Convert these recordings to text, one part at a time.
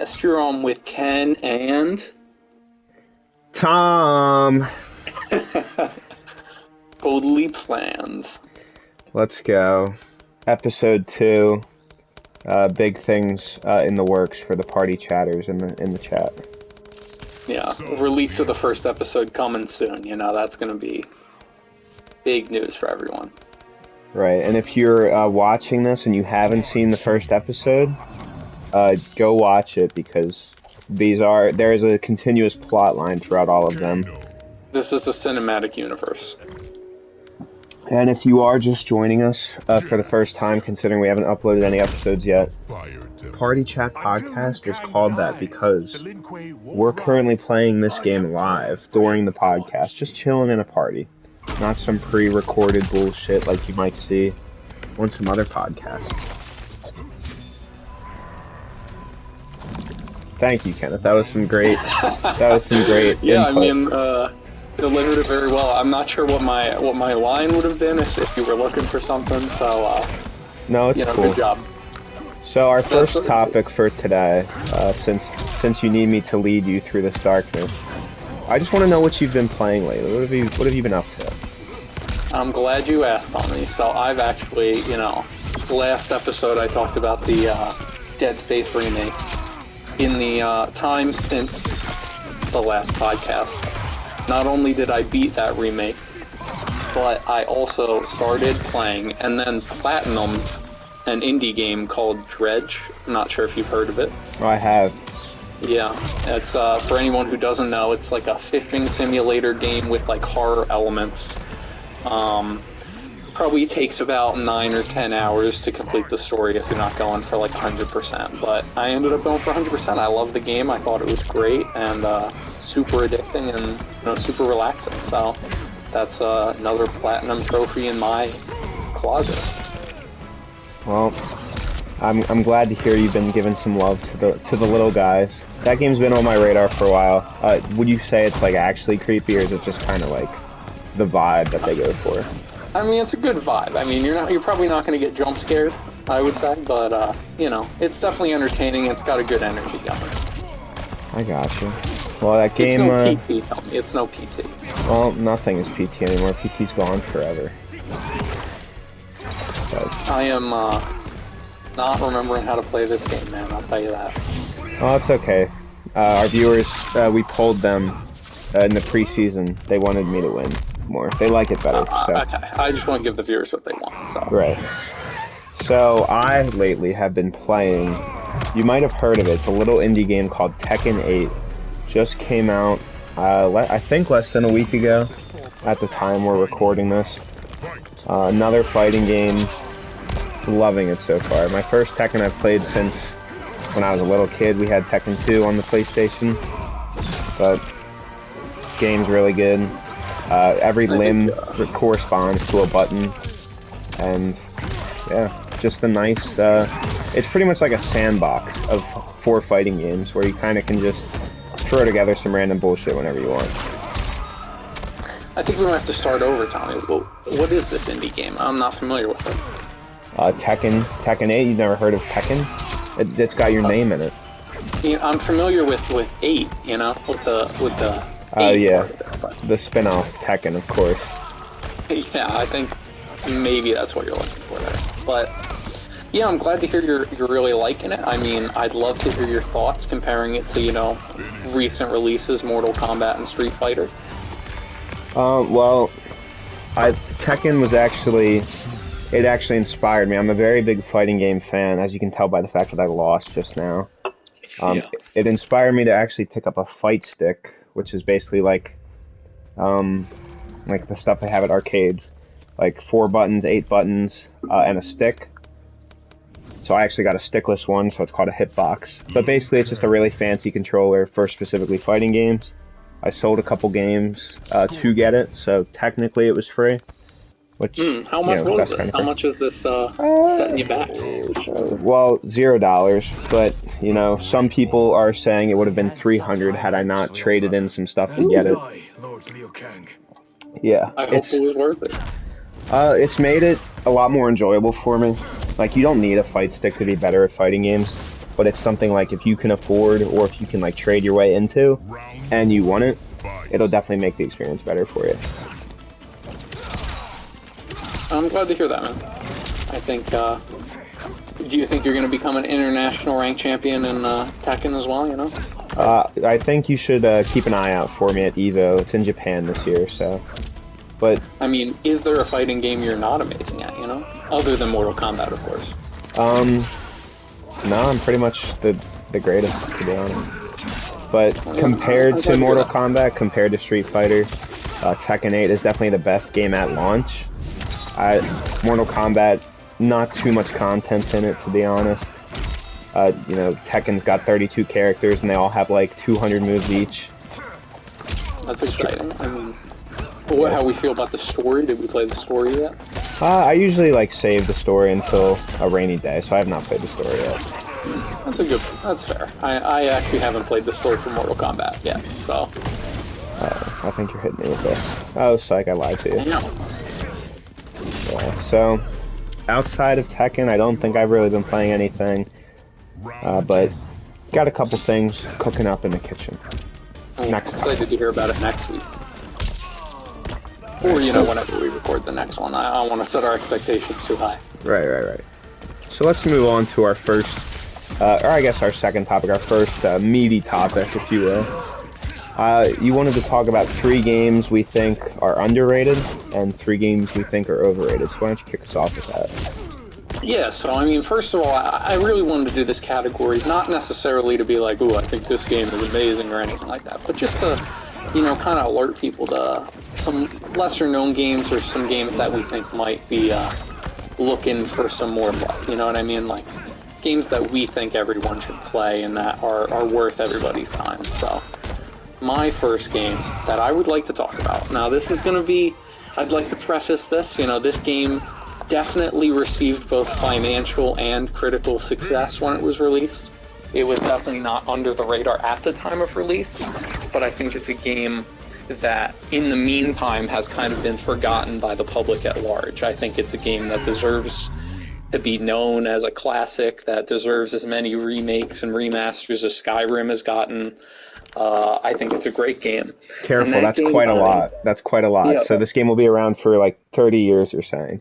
Podcast. You're on with Ken and Tom. Totally planned. Let's go. Episode 2. Big things in the works for the party chatters in the chat. Yeah, release of the first episode coming soon. You know, that's going to be big news for everyone. Right, and if you're watching this and you haven't seen the first episode, go watch it because there is a continuous plot line throughout all of them. This is a cinematic universe. And if you are just joining us for the first time, considering we haven't uploaded any episodes yet, Party Chat Podcast is called that because we're currently playing this game live during the podcast, just chilling in a party. Not some pre-recorded bullshit like you might see on some other podcasts. Thank you, Kenneth. That was some great Yeah, input. I mean, delivered it very well. I'm not sure what my line would have been if you were looking for something, so no, it's cool. Good job. So our first topic for today, since you need me to lead you through this darkness, I just want to know what you've been playing lately. What have you been up to? I'm glad you asked on me. So I've actually, last episode I talked about the Dead Space remake. In the time since the last podcast, not only did I beat that remake, but I also started playing and then platinumed an indie game called Dredge. I'm not sure if you've heard of it. Oh, I have. Yeah, it's for anyone who doesn't know, it's like a fishing simulator game with like horror elements. Probably takes about 9 or 10 hours to complete the story if you're not going for like 100%. But I ended up going for 100%. I loved the game. I thought it was great and super addicting and super relaxing. So that's another platinum trophy in my closet. Well, I'm glad to hear you've been giving some love to the little guys. That game's been on my radar for a while. Would you say it's like actually creepy, or is it just kind of like the vibe that they go for? I mean, it's a good vibe. I mean, you're probably not going to get jump scared, I would say, but it's definitely entertaining. It's got a good energy going. I gotcha. Well, that game. It's no PT. Tell me, it's no PT. Well, nothing is PT anymore. PT's gone forever. But, I am not remembering how to play this game, man. I'll tell you that. Oh, it's okay. Our viewers, we polled them in the preseason. They wanted me to win more. They like it better. So. Okay. I just want to give the viewers what they want. So. Right. So I lately have been playing. You might have heard of it. It's a little indie game called Tekken 8. Just came out. I think less than a week ago. At the time we're recording this. Another fighting game. Loving it so far. My first Tekken I've played since when I was a little kid. We had Tekken 2 on the PlayStation. But game's really good. Every limb corresponds to a button, and yeah, just a nice. It's pretty much like a sandbox of 4 fighting games where you kind of can just throw together some random bullshit whenever you want. I think we might have to start over, Tommy. What is this indie game? I'm not familiar with it. Tekken 8. You've never heard of Tekken? It's got your name in it. I'm familiar with 8. With the. Oh yeah, the spin-off Tekken, of course. Yeah, I think maybe that's what you're looking for there. But yeah, I'm glad to hear you're really liking it. I mean, I'd love to hear your thoughts comparing it to recent releases, Mortal Kombat and Street Fighter. Well, Tekken was actually inspired me. I'm a very big fighting game fan, as you can tell by the fact that I lost just now. It inspired me to actually pick up a fight stick, which is basically like the stuff they have at arcades, like 4 buttons, 8 buttons, and a stick. So I actually got a stickless one, so it's called a hitbox. But basically, it's just a really fancy controller for specifically fighting games. I sold a couple games to get it, so technically it was free. Which, how much was this? How much is this setting you back? Well, $0, but some people are saying it would have been $300 had I not traded in some stuff to get it. Yeah, I hope it was worth it. It's made it a lot more enjoyable for me. Like, you don't need a fight stick to be better at fighting games. but it's something like if you can afford or if you can like trade your way into and you want it, it'll definitely make the experience better for you. I'm glad to hear that, man. I think, do you think you're going to become an international rank champion in Tekken as well, you know? I think you should keep an eye out for me at EVO. It's in Japan this year, so. But I mean, is there a fighting game you're not amazing at, you know? Other than Mortal Kombat, of course. No, I'm pretty much the greatest, to be honest. But compared to Mortal Kombat, compared to Street Fighter, Tekken 8 is definitely the best game at launch. Mortal Kombat, not too much content in it, to be honest. You know, Tekken's got 32 characters and they all have like 200 moves each. That's exciting. I mean, how we feel about the story? Did we play the story yet? I usually like save the story until a rainy day, so I have not played the story yet. That's fair. I actually haven't played the story for Mortal Kombat yet, so. I think you're hitting me with this. Oh, psych, I lied to you. Yeah, so, outside of Tekken, I don't think I've really been playing anything. But got a couple things cooking up in the kitchen. I'm excited to hear about it next week. Or, you know, whenever we record the next one. I don't want to set our expectations too high. Right. So let's move on to our first, or I guess our second topic, our first meaty topic, if you will. You wanted to talk about 3 games we think are underrated and 3 games we think are overrated. So why don't you kick us off with that? Yeah, so I mean, first of all, I really wanted to do this category, not necessarily to be like, ooh, I think this game is amazing or anything like that, but just to, you know, kind of alert people to some lesser-known games or some games that we think might be looking for some more luck, you know what I mean? Like, games that we think everyone should play and that are worth everybody's time. So, my first game that I would like to talk about. Now, this is going to be, I'd like to preface this, you know, this game definitely received both financial and critical success when it was released. It was definitely not under the radar at the time of release, but I think it's a game that, in the meantime, has kind of been forgotten by the public at large. I think it's a game that deserves to be known as a classic, that deserves as many remakes and remasters as Skyrim has gotten. I think it's a great game. Careful, that's quite a lot. That's quite a lot. Yeah, so this game will be around for like 30 years, you're saying?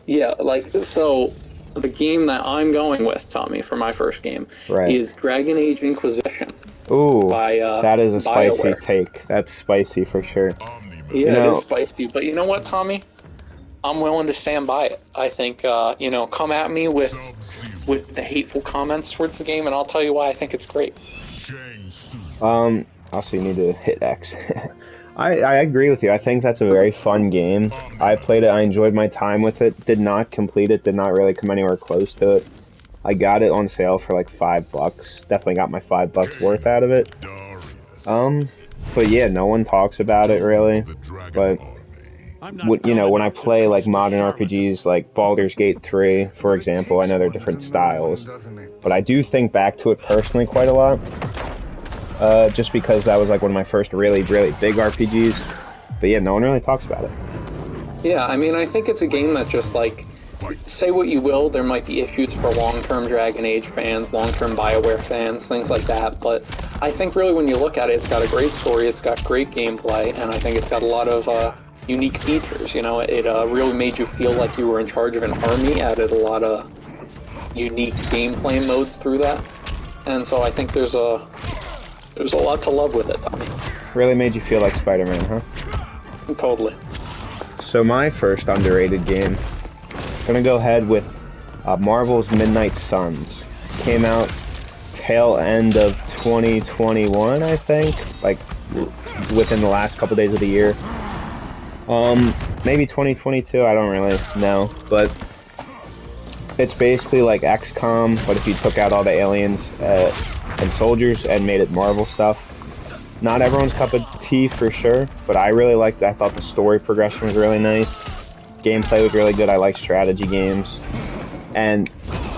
Yeah, like, so the game that I'm going with, Tommy, for my first game, is Dragon Age Inquisition. Ooh, that is a spicy take. That's spicy for sure. Yeah, it is spicy, but you know what, Tommy? I'm willing to stand by it. I think, you know, come at me with the hateful comments towards the game, and I'll tell you why I think it's great. Also you need to hit X. I agree with you. I think that's a very fun game. I played it, I enjoyed my time with it, did not complete it, did not really come anywhere close to it. I got it on sale for like $5. Definitely got my $5 worth out of it. But yeah, no one talks about it really. But you know, when I play like modern RPGs like Baldur's Gate 3, for example, I know they're different styles, but I do think back to it personally quite a lot. Just because that was like one of my first really big RPGs. But yeah, no one really talks about it. Yeah, I mean, I think it's a game that just like, say what you will, there might be issues for long-term Dragon Age fans, long-term BioWare fans, things like that, but I think really when you look at it, it's got a great story, it's got great gameplay, and I think it's got a lot of unique features, you know, it really made you feel like you were in charge of an army, added a lot of unique gameplay modes through that, and so I think there's a lot to love with it, Tommy. Really made you feel like Spider-Man, huh? Totally. So my first underrated game, I'm gonna go ahead with Marvel's Midnight Suns. Came out tail end of 2021, I think, like within the last couple days of the year. Maybe 2022, I don't really know, but it's basically like XCOM, but if you took out all the aliens and soldiers and made it Marvel stuff. Not everyone's cup of tea for sure, but I really liked it. I thought the story progression was really nice. Gameplay was really good. I like strategy games. And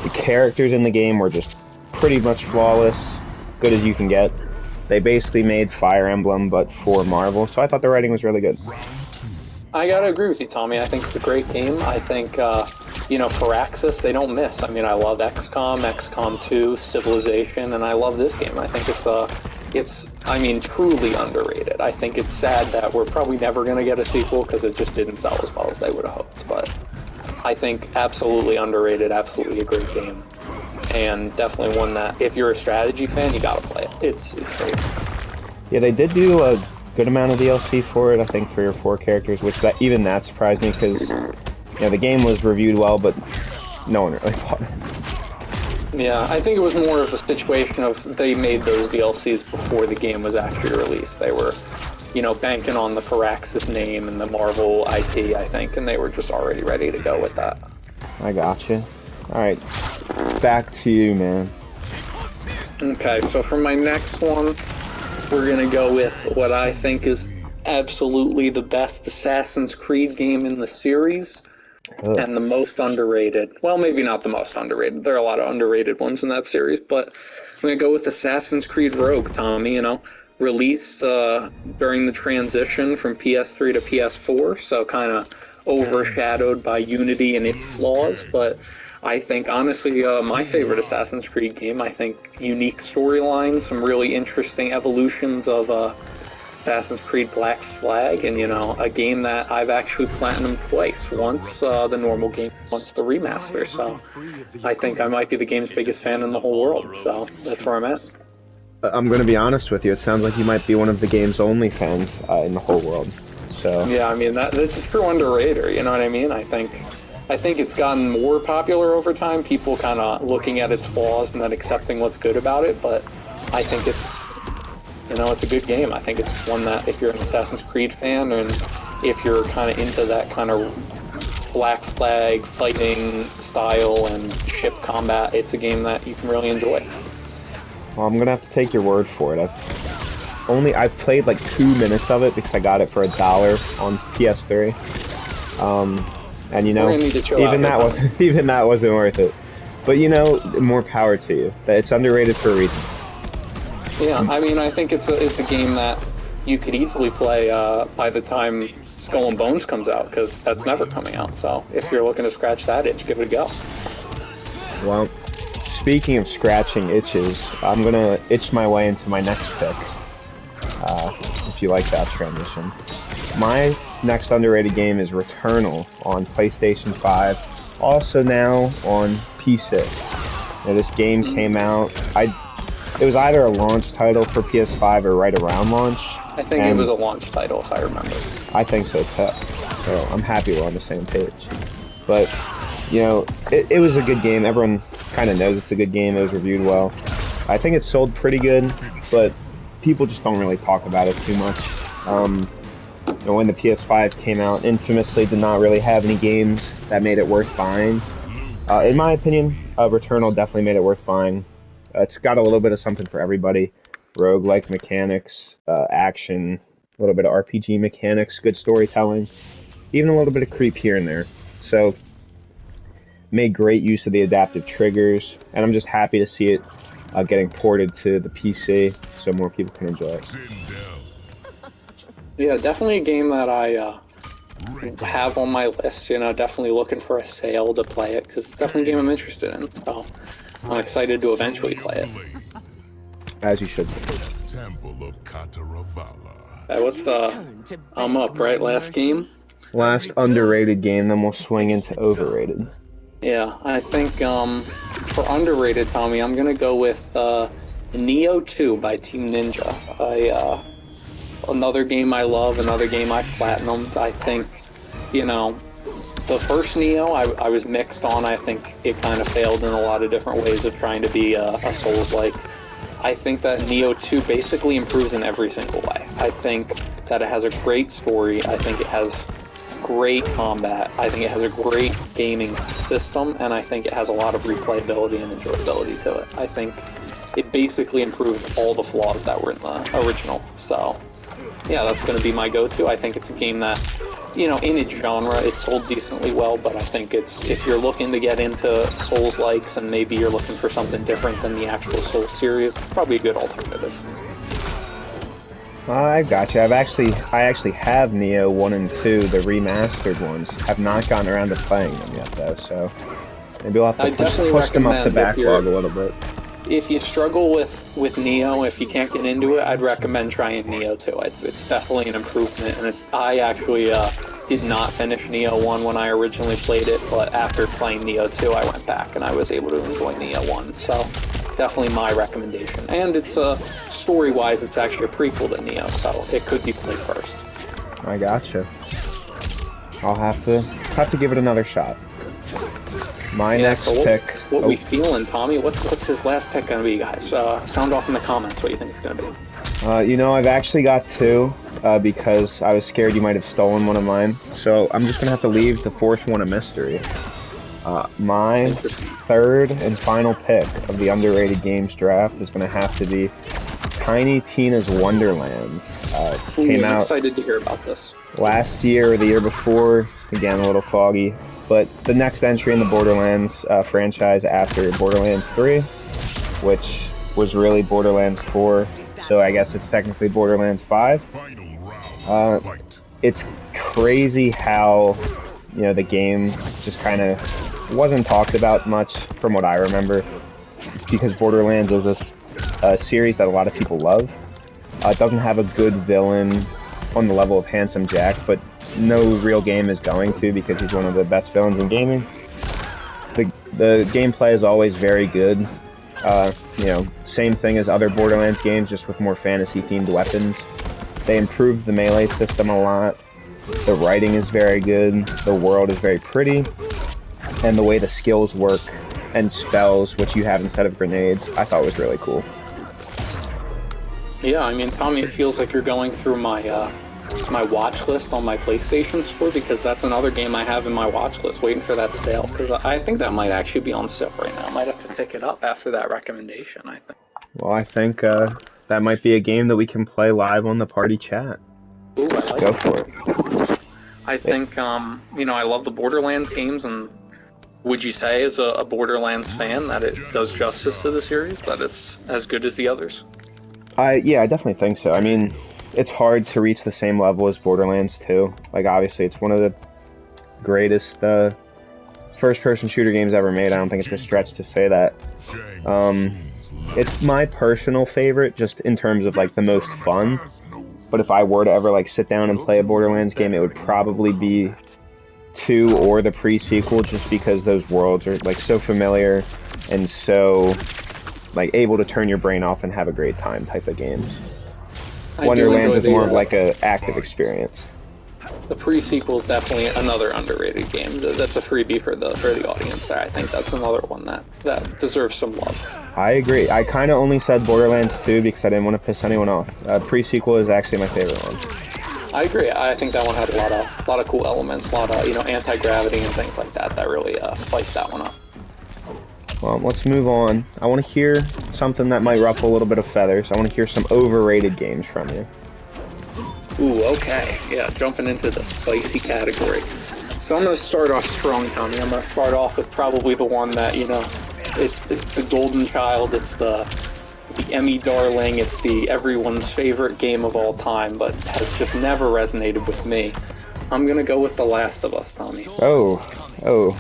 the characters in the game were just pretty much flawless, good as you can get. They basically made Fire Emblem, but for Marvel, so I thought the writing was really good. I gotta agree with you, Tommy. I think it's a great game. I think you know, Firaxis, they don't miss. I mean, I love XCOM 2, Civilization, and I love this game. I think it's I mean, truly underrated. I think it's sad that we're probably never going to get a sequel because it just didn't sell as well as they would have hoped. But I think absolutely underrated, absolutely a great game. And definitely one that, if you're a strategy fan, you gotta play it. It's great. Yeah, they did do a good amount of DLC for it, I think 3 or 4 characters, which even that surprised me because, the game was reviewed well, but no one really bought it. Yeah, I think it was more of a situation of they made those DLCs before the game was actually released. They were, banking on the Firaxis name and the Marvel IP, I think, and they were just already ready to go with that. I gotcha. Alright, back to you, man. Okay, so for my next one, we're gonna go with what I think is absolutely the best Assassin's Creed game in the series. Ugh. And the most underrated. Well, maybe not the most underrated. There are a lot of underrated ones in that series, but I'm going to go with Assassin's Creed Rogue, Tommy, released during the transition from PS3 to PS4, so kind of overshadowed by Unity and its flaws, but I think, honestly, my favorite Assassin's Creed game. I think unique storylines, some really interesting evolutions of Assassin's Creed Black Flag, and a game that I've actually platinumed twice. Once the normal game, once the remaster. So I think I might be the game's biggest fan in the whole world. So that's where I'm at. I'm going to be honest with you. It sounds like you might be one of the game's only fans in the whole world. So yeah, I mean that's a true underrater. You know what I mean? I think it's gotten more popular over time. People kind of looking at its flaws and then accepting what's good about it. But I think it's a good game. I think it's one that if you're an Assassin's Creed fan and if you're kind of into that kind of Black Flag fighting style and ship combat, it's a game that you can really enjoy. Well, I'm gonna have to take your word for it. I've played like 2 minutes of it because I got it for $1 on PS3. And even that wasn't worth it. But more power to you. It's underrated for a reason. Yeah, I mean, I think it's a game that you could easily play by the time Skull and Bones comes out, because that's never coming out. So if you're looking to scratch that itch, give it a go. Well, speaking of scratching itches, I'm gonna itch my way into my next pick. If you like that transition. My next underrated game is Returnal on PlayStation 5, also now on PC. Now, this game came out. It was either a launch title for PS5 or right around launch. I think it was a launch title, if I remember. I think so too. So I'm happy we're on the same page. But, it was a good game. Everyone kind of knows it's a good game. It was reviewed well. I think it sold pretty good, but people just don't really talk about it too much. When the PS5 came out, infamously did not really have any games that made it worth buying. In my opinion, Returnal definitely made it worth buying. It's got a little bit of something for everybody. Roguelike mechanics, action, a little bit of RPG mechanics, good storytelling, even a little bit of creep here and there. So, made great use of the adaptive triggers, and I'm just happy to see it getting ported to the PC so more people can enjoy it. Yeah, definitely a game that I have on my list. Definitely looking for a sale to play it, because it's definitely a game I'm interested in. So I'm excited to eventually play it. As you should be. What's I'm up, right? Last game? Last underrated game, then we'll swing into overrated. Yeah, I think for underrated, Tommy, I'm going to go with Neo 2 by Team Ninja. Another game I love, another game I platinumed. I think, the first Neo I was mixed on. I think it kind of failed in a lot of different ways of trying to be a Souls-like. I think that Neo 2 basically improves in every single way. I think that it has a great story. I think it has great combat. I think it has a great gaming system, and I think it has a lot of replayability and enjoyability to it. I think it basically improved all the flaws that were in the original. So, yeah, that's going to be my go-to. I think it's a game that, in its genre, it sold decently well, but I think if you're looking to get into Souls-likes and maybe you're looking for something different than the actual Souls series, it's probably a good alternative. I got you. I actually have Neo 1 and 2, the remastered ones. Have not gotten around to playing them yet, though, so maybe we'll have I to definitely push them up the recommend backlog a little bit. if you struggle with Neo, if you can't get into it, I'd recommend trying Neo 2. It's definitely an improvement, and I actually did not finish Neo 1 when I originally played it, but after playing Neo 2, I went back and I was able to enjoy Neo 1, so definitely my recommendation. And it's story-wise, it's actually a prequel to Neo, so it could be played first. I gotcha. I'll have to give it another shot. My next pick. What we feeling, Tommy? What's his last pick gonna be, guys? Sound off in the comments what you think it's gonna be. You know, I've actually got two because I was scared you might have stolen one of mine. So I'm just gonna have to leave the fourth one a mystery. My third and final pick of the underrated games draft is gonna have to be Tiny Tina's Wonderlands. Came out. I'm excited to hear about this. Last year or the year before, again a little foggy, but the next entry in the Borderlands franchise after Borderlands 3, which was really Borderlands 4, so I guess it's technically Borderlands 5. It's crazy how, you know, the game just kind of wasn't talked about much from what I remember, because Borderlands is a series that a lot of people love. It doesn't have a good villain on the level of Handsome Jack, but no real game is going to, because he's one of the best villains in gaming. The gameplay is always very good. You know, same thing as other Borderlands games, just with more fantasy-themed weapons. They improved the melee system a lot. The writing is very good. The world is very pretty. And the way the skills work and spells, which you have instead of grenades, I thought was really cool. Yeah, I mean, Tommy, it feels like you're going through my my watch list on my PlayStation Store, because that's another game I have in my watch list waiting for that sale, because I think that might actually be on sale right now. I might have to pick it up after that recommendation, I think. Well, I think that might be a game that we can play live on the party chat. Ooh, I like Go that. for it. I think, you know, I love the Borderlands games, and would you say, as a Borderlands fan, that it does justice to the series, that it's as good as the others? Yeah, I definitely think so. I mean, it's hard to reach the same level as Borderlands 2. Like, obviously, it's one of the greatest first-person shooter games ever made. I don't think it's a stretch to say that. It's my personal favorite, just in terms of, like, the most fun. But if I were to ever, like, sit down and play a Borderlands game, it would probably be 2 or the pre-sequel, just because those worlds are, like, so familiar and so, like, able to turn your brain off and have a great time type of games. Wonderlands is more of like an active experience. The pre-sequel is definitely another underrated game. That's a freebie for the audience there. I think that's another one that deserves some love. I agree. I kind of only said Borderlands 2 because I didn't want to piss anyone off. Pre-sequel is actually my favorite one. I agree. I think that one had a lot of cool elements, a lot of, you know, anti-gravity and things like that really spiced that one up. Well, let's move on. I want to hear something that might ruffle a little bit of feathers. I want to hear some overrated games from you. Ooh, okay. Yeah, jumping into the spicy category. So I'm going to start off strong, Tommy. I'm going to start off with probably the one that, you know, it's the golden child, it's the Emmy darling, it's the everyone's favorite game of all time, but has just never resonated with me. I'm going to go with The Last of Us, Tommy. Oh,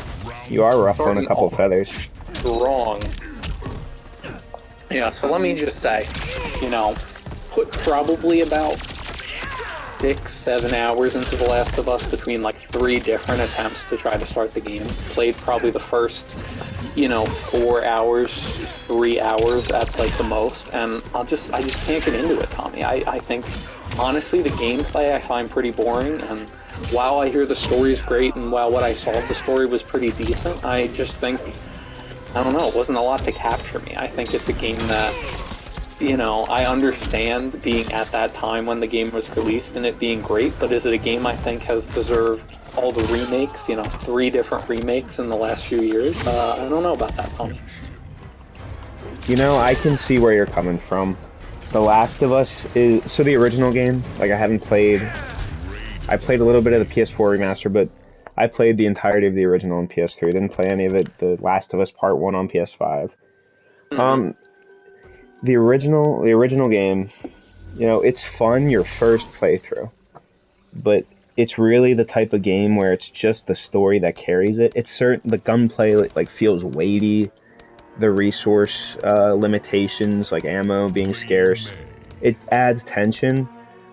you are ruffling a couple feathers. Wrong. Yeah, so let me just say, you know, put probably about 6-7 hours into The Last of Us between like 3 different attempts to try to start the game. Played probably the first, you know, 4 hours, 3 hours at like the most, and I just can't get into it, Tommy. I think, honestly, the gameplay I find pretty boring, and while I hear the story's great, and while what I saw of the story was pretty decent, I just think, I don't know, it wasn't a lot to capture me. I think it's a game that, you know, I understand being at that time when the game was released and it being great, but is it a game I think has deserved all the remakes, you know, 3 different remakes in the last few years? I don't know about that, Tony. You know, I can see where you're coming from. The Last of Us is, so the original game, like I played a little bit of the PS4 remaster, but I played the entirety of the original on PS3. Didn't play any of it, the Last of Us Part 1 on PS5. The original game you know, it's fun your first playthrough, but it's really the type of game where it's just the story that carries it. It's certain the gunplay like feels weighty, the resource limitations like ammo being scarce. It adds tension,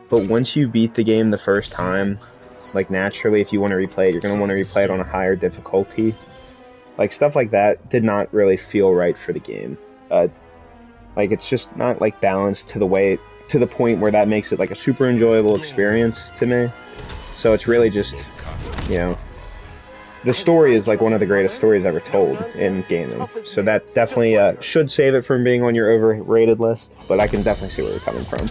but once you beat the game the first time, like naturally, if you want to replay it, you're gonna want to replay it on a higher difficulty. Like stuff like that did not really feel right for the game. Like it's just not like balanced to the point where that makes it like a super enjoyable experience to me. So it's really just, you know, the story is like one of the greatest stories ever told in gaming. So that definitely should save it from being on your overrated list, but I can definitely see where you're coming from.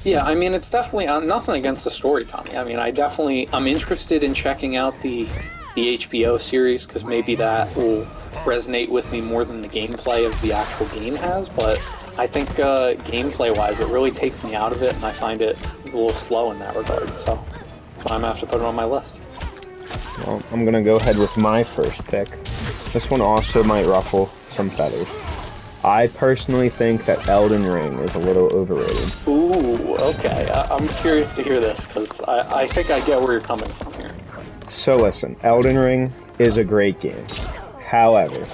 Yeah, I mean, it's definitely nothing against the story, Tommy. I mean, I'm interested in checking out the HBO series, because maybe that will resonate with me more than the gameplay of the actual game has, but I think gameplay-wise, it really takes me out of it, and I find it a little slow in that regard, so that's why I'm going to have to put it on my list. Well, I'm going to go ahead with my first pick. This one also might ruffle some feathers. I personally think that Elden Ring is a little overrated. Ooh, okay. I'm curious to hear this, because I think I get where you're coming from here. So listen, Elden Ring is a great game. However,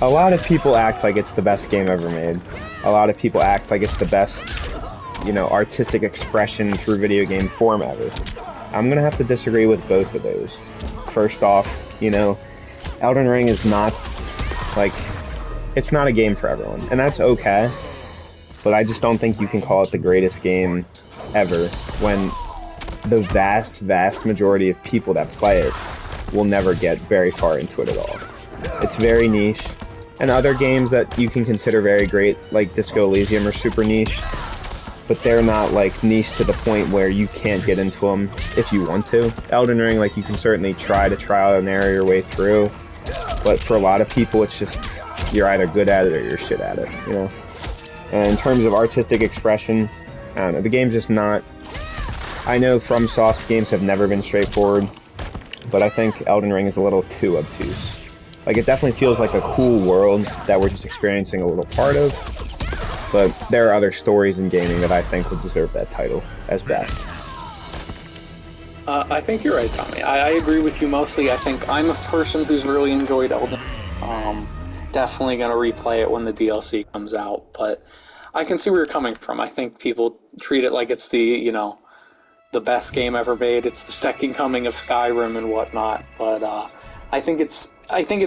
a lot of people act like it's the best game ever made. A lot of people act like it's the best, you know, artistic expression through video game form ever. I'm gonna have to disagree with both of those. First off, you know, Elden Ring is not, like, it's not a game for everyone, and that's okay, but I just don't think you can call it the greatest game ever when the vast majority of people that play it will never get very far into it at all. It's very niche, and other games that you can consider very great, like Disco Elysium, are super niche, but they're not like niche to the point where you can't get into them if you want to. Elden Ring, like, you can certainly try to trial and error your way through, but for a lot of people it's just, you're either good at it or you're shit at it, you know? And in terms of artistic expression, I don't know, the game's just not... I know FromSoft games have never been straightforward, but I think Elden Ring is a little too obtuse. Like, it definitely feels like a cool world that we're just experiencing a little part of, but there are other stories in gaming that I think would deserve that title as best. I think you're right, Tommy. I agree with you mostly. I think I'm a person who's really enjoyed Elden Ring. Definitely going to replay it when the DLC comes out, but I can see where you're coming from. I think people treat it like it's the, you know, the best game ever made. It's the second coming of Skyrim and whatnot, but I think it's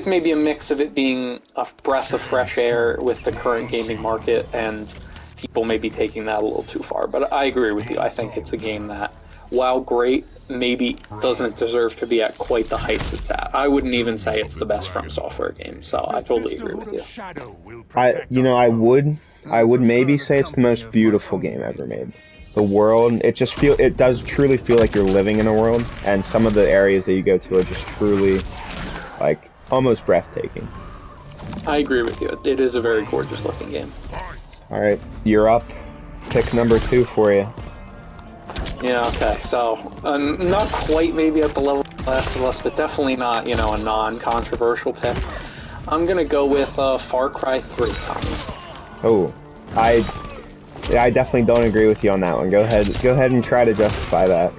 maybe a mix of it being a breath of fresh air with the current gaming market, and people may be taking that a little too far. But I agree with you. I think it's a game that, while great, maybe doesn't deserve to be at quite the heights it's at. I wouldn't even say it's the best From Software game, so I totally agree with you. I would maybe say it's the most beautiful game ever made. The world, it does truly feel like you're living in a world, and some of the areas that you go to are just truly, like, almost breathtaking. I agree with you. It is a very gorgeous looking game. Alright, you're up. Pick number 2 for you. Yeah, okay, so, not quite maybe at the level of Last of Us, but definitely not, you know, a non-controversial pick. I'm gonna go with Far Cry 3, Tommy. Oh, I definitely don't agree with you on that one. Go ahead and try to justify that.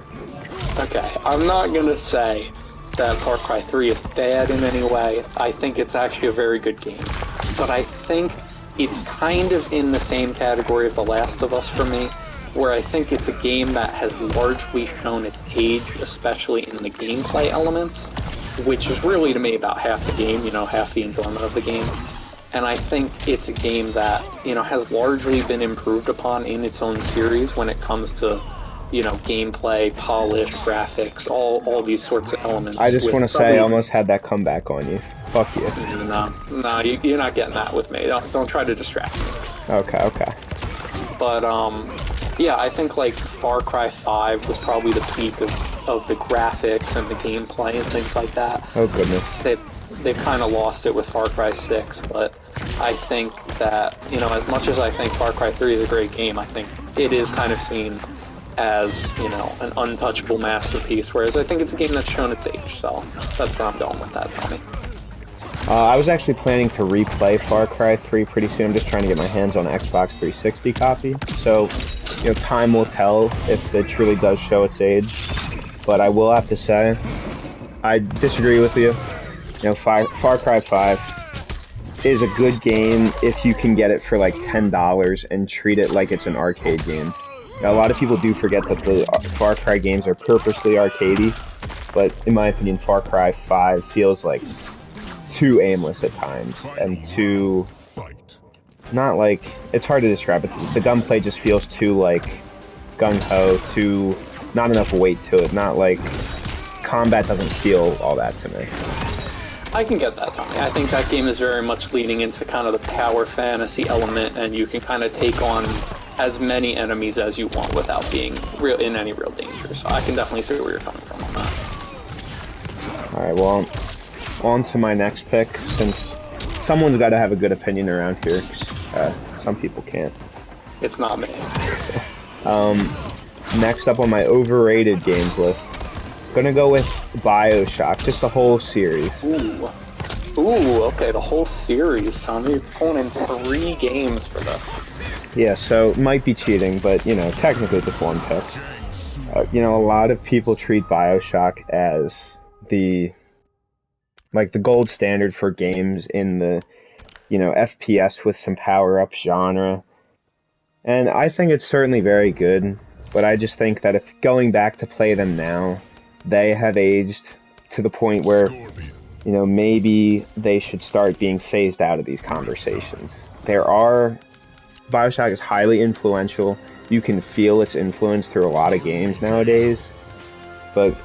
Okay, I'm not gonna say that Far Cry 3 is bad in any way. I think it's actually a very good game. But I think it's kind of in the same category of The Last of Us for me, where I think it's a game that has largely shown its age, especially in the gameplay elements, which is really, to me, about half the game, you know, half the enjoyment of the game. And I think it's a game that, you know, has largely been improved upon in its own series when it comes to, you know, gameplay, polish, graphics, all these sorts of elements. I just want to say I almost had that comeback on you. Fuck you. No, you're not getting that with me. Don't try to distract me. Okay. But, yeah, I think, like, Far Cry 5 was probably the peak of the graphics and the gameplay and things like that. Oh, goodness. They've kind of lost it with Far Cry 6, but I think that, you know, as much as I think Far Cry 3 is a great game, I think it is kind of seen as, you know, an untouchable masterpiece, whereas I think it's a game that's shown its age, so that's where I'm going with that, Tommy. I was actually planning to replay Far Cry 3 pretty soon. I'm just trying to get my hands on an Xbox 360 copy. So you know, time will tell if it truly does show its age. But I will have to say, I disagree with you. You know, Far Cry 5 is a good game if you can get it for like $10 and treat it like it's an arcade game. Now, a lot of people do forget that the Far Cry games are purposely arcadey, but in my opinion, Far Cry 5 feels like too aimless at times and too, not like, it's hard to describe it. The gunplay just feels too like gung-ho, too, not enough weight to it, not like, combat doesn't feel all that to me. I can get that, Tommy. I think that game is very much leaning into kind of the power fantasy element, and you can kind of take on as many enemies as you want without being in any real danger. So I can definitely see where you're coming from on that. Alright, well, on to my next pick, since someone's got to have a good opinion around here. Some people can't. It's not me. Next up on my overrated games list, gonna go with BioShock, just the whole series. Ooh, okay, the whole series, Tommy. You're pulling in 3 games for this. Yeah, so might be cheating, but you know, technically just one pick. You know, a lot of people treat BioShock as the gold standard for games in the, you know, FPS with some power-up genre. And I think it's certainly very good, but I just think that if going back to play them now, they have aged to the point where, you know, maybe they should start being phased out of these conversations. BioShock is highly influential. You can feel its influence through a lot of games nowadays, but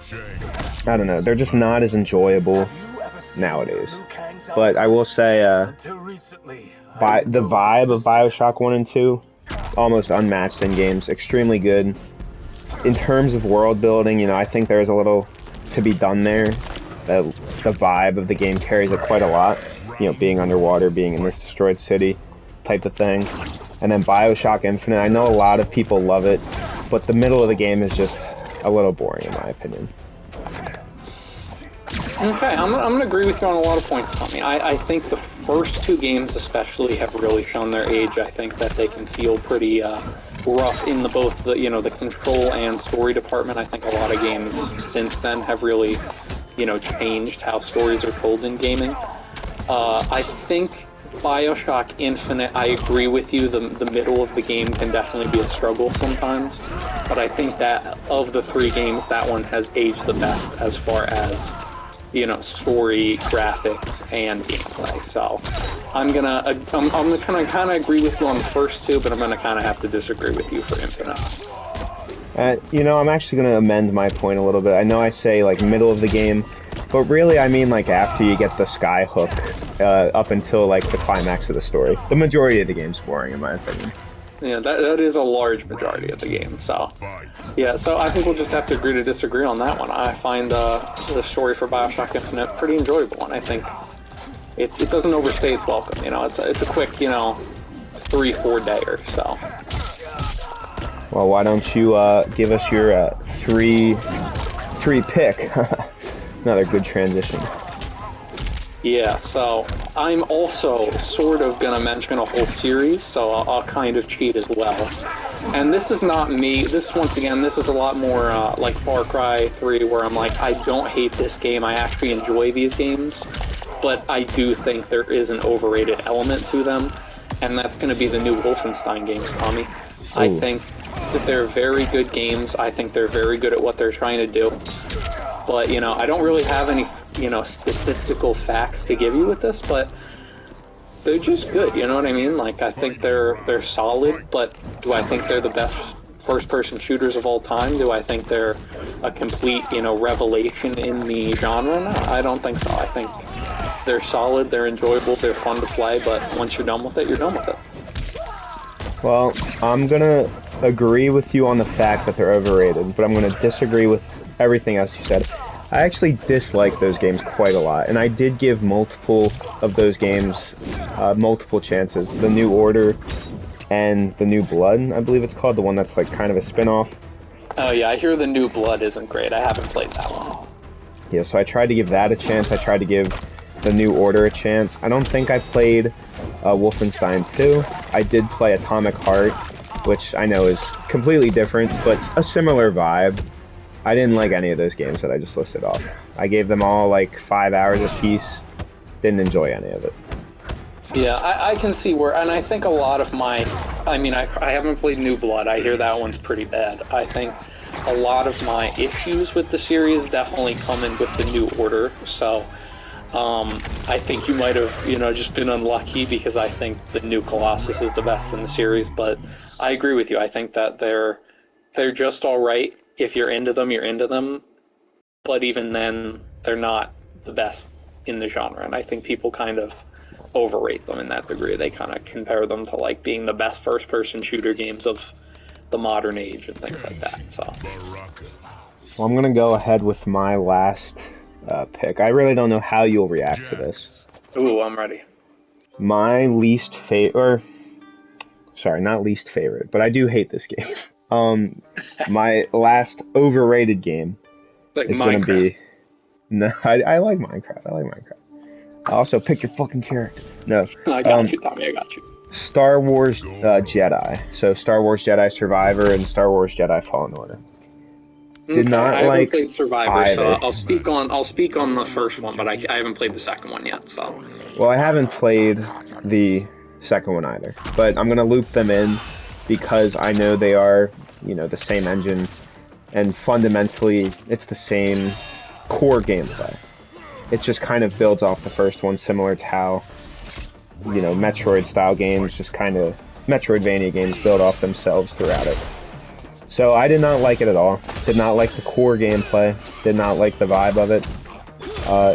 I don't know, they're just not as enjoyable nowadays. But I will say, the vibe of BioShock 1 and 2, almost unmatched in games, extremely good. In terms of world building, you know, I think there's a little to be done there. The vibe of the game carries it quite a lot, you know, being underwater, being in this destroyed city type of thing. And then BioShock Infinite, I know a lot of people love it, but the middle of the game is just a little boring in my opinion. Okay, I'm gonna agree with you on a lot of points, Tommy. I think the first 2 games especially have really shown their age. I think that they can feel pretty rough in both the, you know, the control and story department. I think a lot of games since then have really, you know, changed how stories are told in gaming. I think BioShock Infinite, I agree with you, the middle of the game can definitely be a struggle sometimes, but I think that of the 3 games, that one has aged the best as far as, you know, story, graphics, and gameplay. So I'm gonna kind of agree with you on the first 2, but I'm gonna kind of have to disagree with you for Infinite. You know, I'm actually gonna amend my point a little bit. I know I say like middle of the game, but really I mean like after you get the sky hook up until like the climax of the story. The majority of the game's boring in my opinion. Yeah, that is a large majority of the game, so yeah, so I think we'll just have to agree to disagree on that one. I find the story for BioShock Infinite pretty enjoyable, and I think it doesn't overstay its welcome. You know, it's a quick, you know, 3-4 dayer. So. Well, why don't you give us your 3 pick? Another good transition. Yeah, so I'm also sort of gonna mention a whole series, so I'll kind of cheat as well. And this is not me. This, once again, this is a lot more like Far Cry 3, where I'm like, I don't hate this game. I actually enjoy these games, but I do think there is an overrated element to them, and that's going to be the new Wolfenstein games, Tommy. Ooh. I think that they're very good games. I think they're very good at what they're trying to do. But, you know, I don't really have any, you know, statistical facts to give you with this, but they're just good, you know what I mean? Like, I think they're solid, but do I think they're the best first-person shooters of all time? Do I think they're a complete, you know, revelation in the genre? No, I don't think so. I think they're solid, they're enjoyable, they're fun to play, but once you're done with it, you're done with it. Well, I'm gonna agree with you on the fact that they're overrated, but I'm gonna disagree with everything else you said. I actually dislike those games quite a lot, and I did give multiple of those games multiple chances. The New Order and the New Blood, I believe it's called, the one that's like kind of a spin-off. Oh yeah, I hear the New Blood isn't great. I haven't played that one. Yeah, so I tried to give that a chance. I tried to give the New Order a chance. I don't think I played Wolfenstein 2. I did play Atomic Heart, which I know is completely different, but a similar vibe. I didn't like any of those games that I just listed off. I gave them all like 5 hours apiece. Didn't enjoy any of it. Yeah, I can see where, and I think a lot of my, I mean, I haven't played New Blood. I hear that one's pretty bad. I think a lot of my issues with the series definitely come in with the New Order. So, I think you might have, you know, just been unlucky because I think the new Colossus is the best in the series. But I agree with you. I think that they're just all right. If you're into them, you're into them. But even then, they're not the best in the genre. And I think people kind of overrate them in that degree. They kind of compare them to like being the best first-person shooter games of the modern age and things like that. So, well, I'm gonna go ahead with my last pick. I really don't know how you'll react to this. Ooh, I'm ready. My least favorite, sorry, not least favorite, but I do hate this game. My last overrated game like is Minecraft. Gonna be. No, I like Minecraft. I like Minecraft. I also pick your fucking character. No. I got you, Tommy. I got you. Star Wars Jedi. So Star Wars Jedi Survivor and Star Wars Jedi Fallen Order. Did not I like haven't played Survivor, either. so I'll speak on the first one, but I haven't played the second one yet. So. Well, I haven't played the second one either, but I'm gonna loop them in because I know they are, you know, the same engine, and fundamentally it's the same core gameplay. It just kind of builds off the first one, similar to how, you know, Metroid-style games, just kind of Metroidvania games build off themselves throughout it. So I did not like it at all. Did not like the core gameplay. Did not like the vibe of it.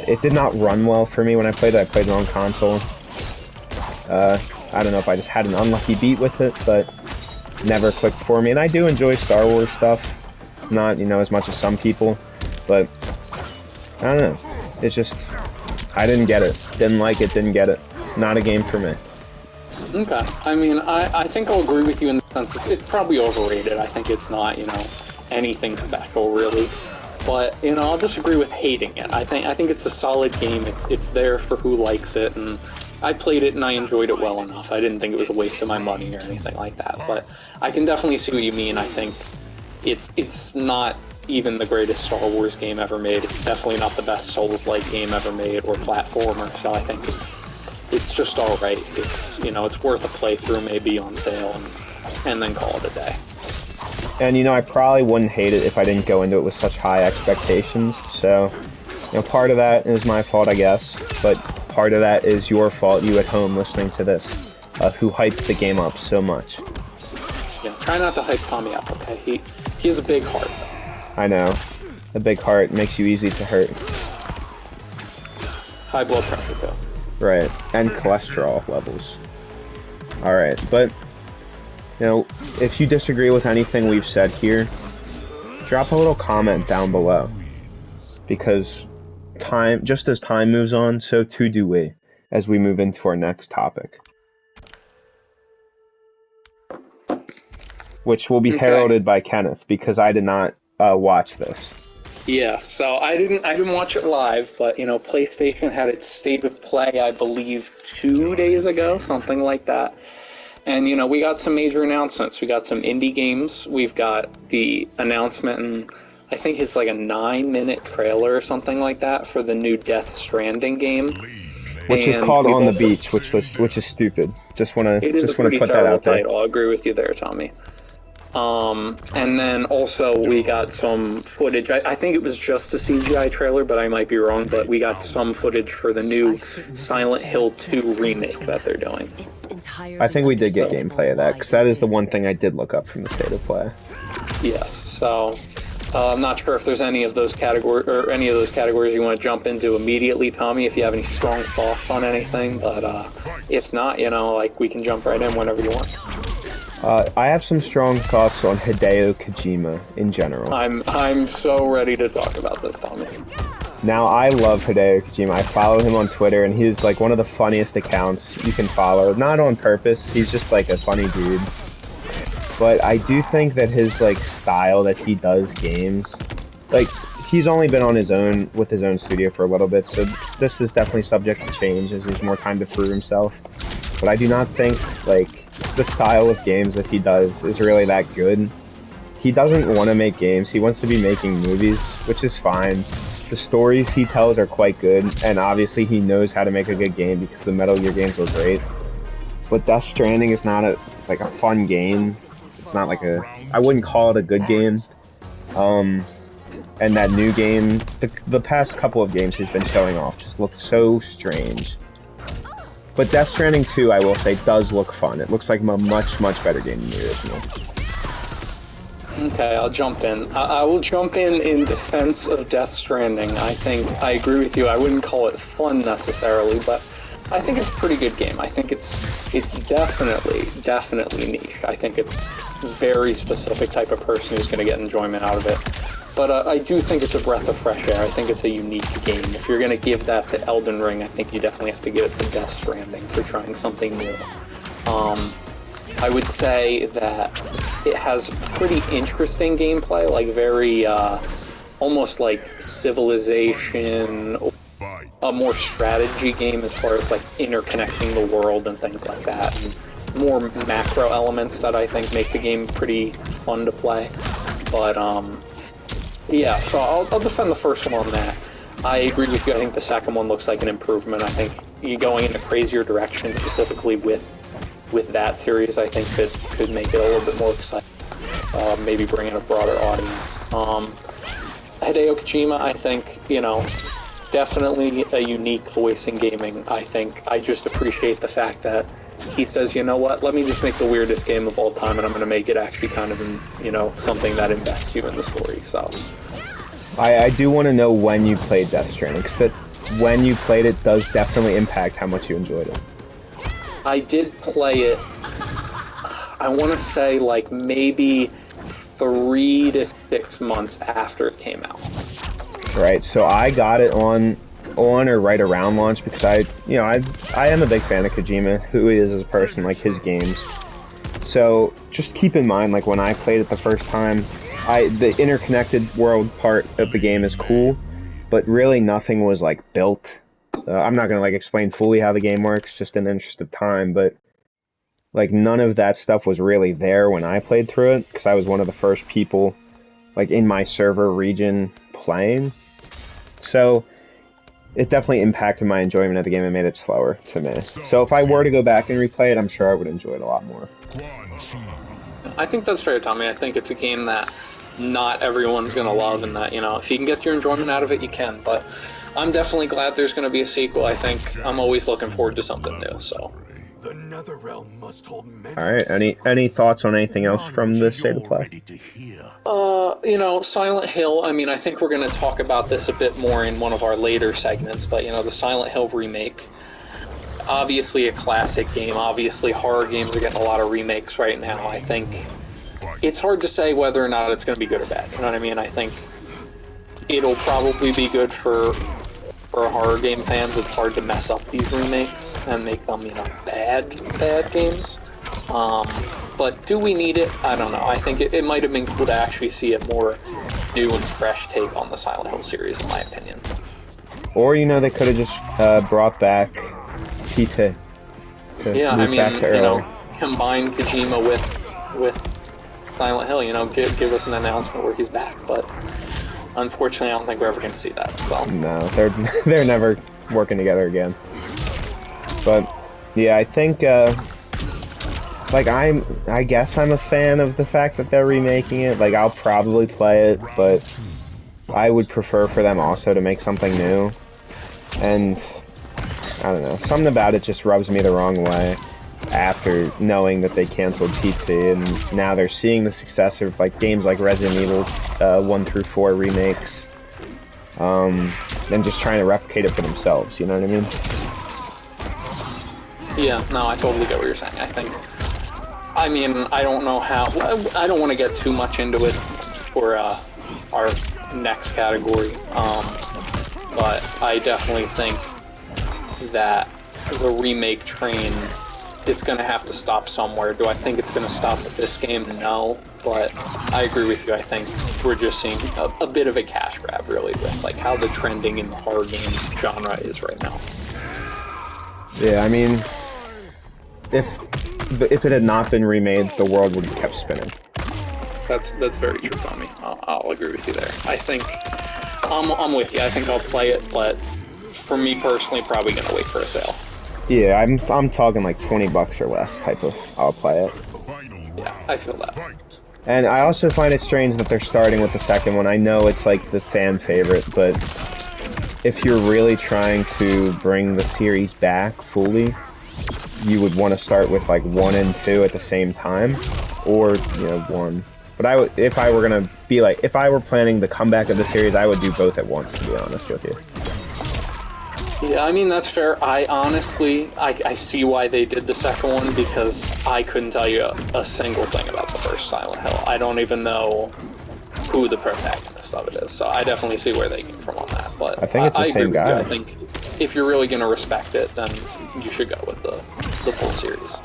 It did not run well for me when I played it. I played it on console. I don't know if I just had an unlucky beat with it, but never clicked for me. And I do enjoy Star Wars stuff. Not, you know, as much as some people, but I don't know. It's just, I didn't get it. Didn't like it, didn't get it. Not a game for me. Okay. I mean, I think I'll agree with you in the sense it's probably overrated. I think it's not, you know, anything special, really. But, you know, I'll disagree with hating it. I think it's a solid game. It's there for who likes it, and I played it and I enjoyed it well enough. I didn't think it was a waste of my money or anything like that. But I can definitely see what you mean. I think it's not even the greatest Star Wars game ever made. It's definitely not the best Souls-like game ever made or platformer. So I think it's just all right. It's, you know, it's worth a playthrough, maybe on sale, and then call it a day. And, you know, I probably wouldn't hate it if I didn't go into it with such high expectations. So, you know, part of that is my fault, I guess. But part of that is your fault, you at home listening to this, who hyped the game up so much. Yeah, try not to hype Tommy up, okay? He has a big heart, though. I know. A big heart makes you easy to hurt. High blood pressure, too. Right, and cholesterol levels. Alright, but, you know, if you disagree with anything we've said here, drop a little comment down below. Because just as time moves on, so too do we, as we move into our next topic. Which will be heralded by Kenneth, because I did not watch this. Yeah, so I didn't watch it live, but, you know, PlayStation had its State of Play, I believe, 2 days ago, something like that. And, you know, we got some major announcements. We got some indie games. We've got the announcement, and I think it's like a 9-minute trailer or something like that for the new Death Stranding game. Which is called On the Beach, which is stupid. Just want to put that out there. Title. I'll agree with you there, Tommy. And then also we got some footage. I think it was just a CGI trailer, but I might be wrong. But we got some footage for the new Silent Hill 2 remake that they're doing. I think we did get gameplay of that, because that is the one thing I did look up from the State of Play. Yes, so I'm not sure if there's any of those categories you want to jump into immediately, Tommy, if you have any strong thoughts on anything. But if not, you know, like, we can jump right in whenever you want. I have some strong thoughts on Hideo Kojima in general. I'm so ready to talk about this, Tommy. Now, I love Hideo Kojima. I follow him on Twitter, and he's like one of the funniest accounts you can follow. Not on purpose, he's just like a funny dude. But I do think that his like style that he does games, like, he's only been on his own with his own studio for a little bit, so this is definitely subject to change as he has more time to prove himself. But I do not think like the style of games that he does is really that good. He doesn't want to make games, he wants to be making movies, which is fine. The stories he tells are quite good, and obviously he knows how to make a good game because the Metal Gear games were great. But Death Stranding is not a fun game. It's not like I wouldn't call it a good game. And that new game, the past couple of games he's been showing off just look so strange. But Death Stranding 2, I will say, does look fun. It looks like a much, much better game than the original. Okay, I'll jump in. I will jump in defense of Death Stranding. I think I agree with you. I wouldn't call it fun necessarily, but I think it's a pretty good game. I think it's definitely niche. I think it's a very specific type of person who's going to get enjoyment out of it. But I do think it's a breath of fresh air. I think it's a unique game. If you're going to give that to Elden Ring, I think you definitely have to give it to Death Stranding for trying something new. I would say that it has pretty interesting gameplay, like very, almost like Civilization, a more strategy game as far as like interconnecting the world and things like that, and more macro elements that I think make the game pretty fun to play. But yeah, so I'll defend the first one on that. I agree with you. I think the second one looks like an improvement. I think you going in a crazier direction, specifically with that series, I think could make it a little bit more exciting. Maybe bring in a broader audience. Hideo Kojima, I think, definitely a unique voice in gaming. I think I just appreciate the fact that he says, you know what, let me just make the weirdest game of all time, and I'm going to make it actually kind of, something that invests you in the story, so. I do want to know when you played Death Stranding, because when you played it does definitely impact how much you enjoyed it. I did play it, I want to say, like, maybe 3 to 6 months after it came out. Right, so I got it on or right around launch because I am a big fan of Kojima, who he is as a person, like his games. So just keep in mind, like when I played it the first time, the interconnected world part of the game is cool, but really nothing was like built. I'm not gonna like explain fully how the game works, just in the interest of time, but like none of that stuff was really there when I played through it because I was one of the first people like in my server region playing. So it definitely impacted my enjoyment of the game and made it slower to me. So if I were to go back and replay it, I'm sure I would enjoy it a lot more. I think that's fair, Tommy. I think it's a game that not everyone's going to love, and that, if you can get your enjoyment out of it, you can. But I'm definitely glad there's going to be a sequel. I think I'm always looking forward to something new, so. The Netherrealm must hold many. Alright, any thoughts on anything else from the State of Play? Silent Hill, I think we're going to talk about this a bit more in one of our later segments, but, the Silent Hill remake, obviously a classic game. Obviously horror games are getting a lot of remakes right now. I think it's hard to say whether or not it's going to be good or bad, you know what I mean? I think it'll probably be good for horror game fans. It's hard to mess up these remakes and make them, bad games. But do we need it? I don't know. I think it might have been cool to actually see a more new and fresh take on the Silent Hill series, in my opinion. Or, they could have just brought back T.T. Combine Kojima with Silent Hill, give us an announcement where he's back, but unfortunately I don't think we're ever going to see that, so. No, they're never working together again. But, yeah, I think, I guess I'm a fan of the fact that they're remaking it. Like, I'll probably play it, but I would prefer for them also to make something new. And, I don't know, something about it just rubs me the wrong way after knowing that they canceled PT, and now they're seeing the success of, games like Resident Evil 1 through 4 remakes, and just trying to replicate it for themselves, you know what I mean? Yeah, no, I totally get what you're saying. I don't know how... I don't want to get too much into it for our next category, but I definitely think that the remake train is going to have to stop somewhere. Do I think it's going to stop at this game? No, but I agree with you. I think we're just seeing a bit of a cash grab, really, with how the trending in the horror game genre is right now. Yeah, if it had not been remade, the world would have kept spinning. That's very true, Tommy. I'll agree with you there. I think I'm with you. I think I'll play it, but for me personally, probably gonna wait for a sale. Yeah, I'm talking like $20 or less type of. I'll play it. Yeah, I feel that. And I also find it strange that they're starting with the second one. I know it's like the fan favorite, but if you're really trying to bring the series back fully, you would want to start with like 1 and 2 at the same time, or 1. But if I were planning the comeback of the series, I would do both at once, to be honest with you. Yeah, I mean, that's fair. I honestly, I see why they did the second one, because I couldn't tell you a single thing about the first Silent Hill. I don't even know who the protagonist of it is, so I definitely see where they came from on that. But I think it's the same guy. I think if you're really going to respect it, then you should go with the full series.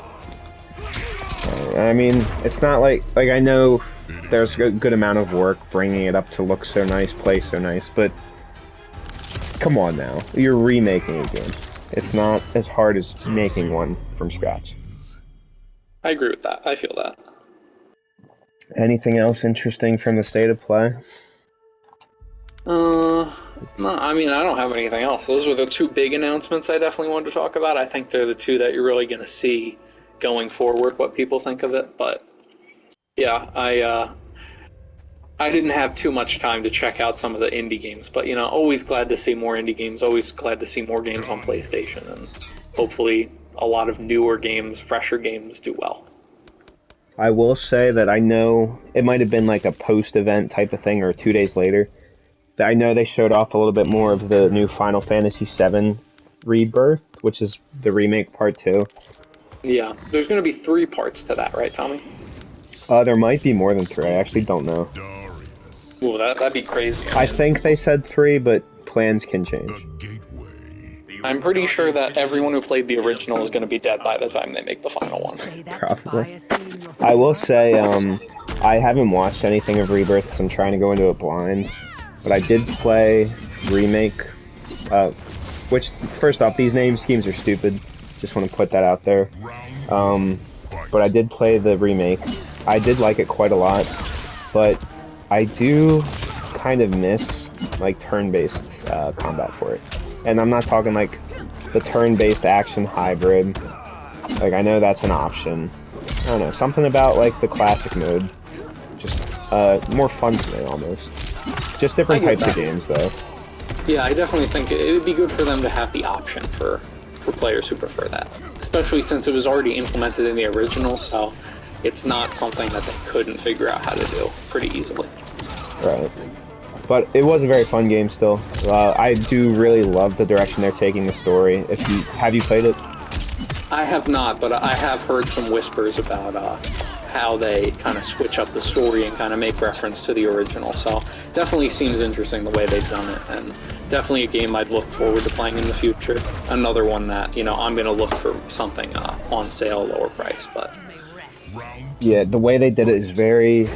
I mean, it's not like I know there's a good amount of work bringing it up to look so nice, play so nice, but come on now, you're remaking a game. It's not as hard as making one from scratch. I agree with that. I feel that. Anything else interesting from the state of play? No, I mean, I don't have anything else. Those were the two big announcements I definitely wanted to talk about. I think they're the two that you're really going to see going forward, what people think of it. But yeah, I didn't have too much time to check out some of the indie games, but always glad to see more indie games, always glad to see more games on PlayStation, and hopefully a lot of newer games, fresher games do well. I will say that I know it might have been like a post-event type of thing, or 2 days later. I know they showed off a little bit more of the new Final Fantasy VII Rebirth, which is the remake part 2. Yeah, there's going to be 3 parts to that, right, Tommy? There might be more than 3. I actually don't know. Ooh, that'd be crazy. I think they said 3, but plans can change. I'm pretty sure that everyone who played the original is going to be dead by the time they make the final one. Probably. I will say, I haven't watched anything of Rebirth because I'm trying to go into it blind. But I did play Remake, which, first off, these name schemes are stupid. Just want to put that out there. But I did play the Remake. I did like it quite a lot, but I do kind of miss, like, turn-based combat for it. And I'm not talking, like, the turn-based action hybrid. Like, I know that's an option. I don't know, something about, like, the classic mode. Just, more fun to me, almost. Just different types of games, though. Yeah, I definitely think it would be good for them to have the option for players who prefer that. Especially since it was already implemented in the original, so it's not something that they couldn't figure out how to do pretty easily. Right. But it was a very fun game still. I do really love the direction they're taking the story. Have you played it? I have not, but I have heard some whispers about how they kind of switch up the story and kind of make reference to the original. So definitely seems interesting the way they've done it, and definitely a game I'd look forward to playing in the future. Another one that, I'm going to look for something on sale, lower price. But yeah, the way they did it is very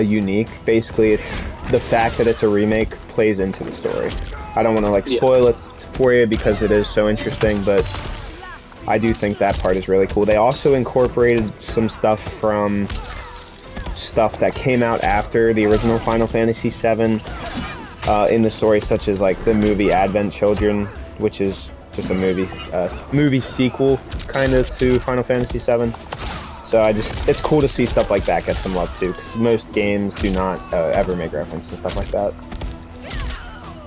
unique. Basically, it's the fact that it's a remake plays into the story. I don't want to spoil it for you because it is so interesting, but I do think that part is really cool. They also incorporated some stuff from stuff that came out after the original Final Fantasy VII in the story, such as like the movie Advent Children, which is just a movie sequel kind of to Final Fantasy VII. So it's cool to see stuff like that get some love too, because most games do not ever make reference to stuff like that.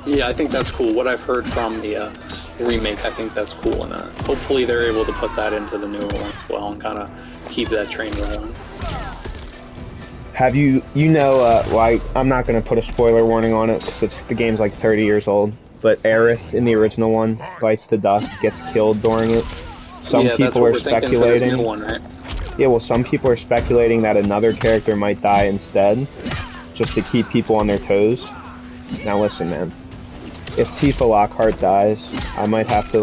Yeah, I think that's cool. What I've heard from the remake, I think that's cool, and hopefully they're able to put that into the newer one as well and kind of keep that train rolling. Have I'm not going to put a spoiler warning on it because the game's like 30 years old, but Aerith in the original one bites the dust, gets killed during it. Some people are speculating. New one, right? Yeah, well, some people are speculating that another character might die instead, just to keep people on their toes. Now listen, man. If Tifa Lockhart dies, I might have to,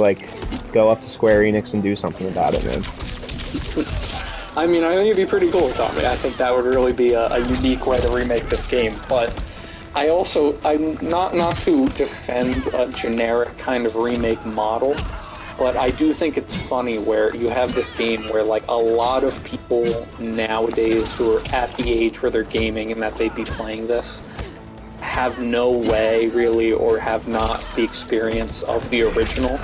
go up to Square Enix and do something about it, man. I mean, I think it'd be pretty cool, Tommy. I think that would really be a unique way to remake this game, but I'm not to defend a generic kind of remake model, But I do think it's funny where you have this game where, like, a lot of people nowadays who are at the age where they're gaming and that they'd be playing this have no way, really, or have not the experience of the original.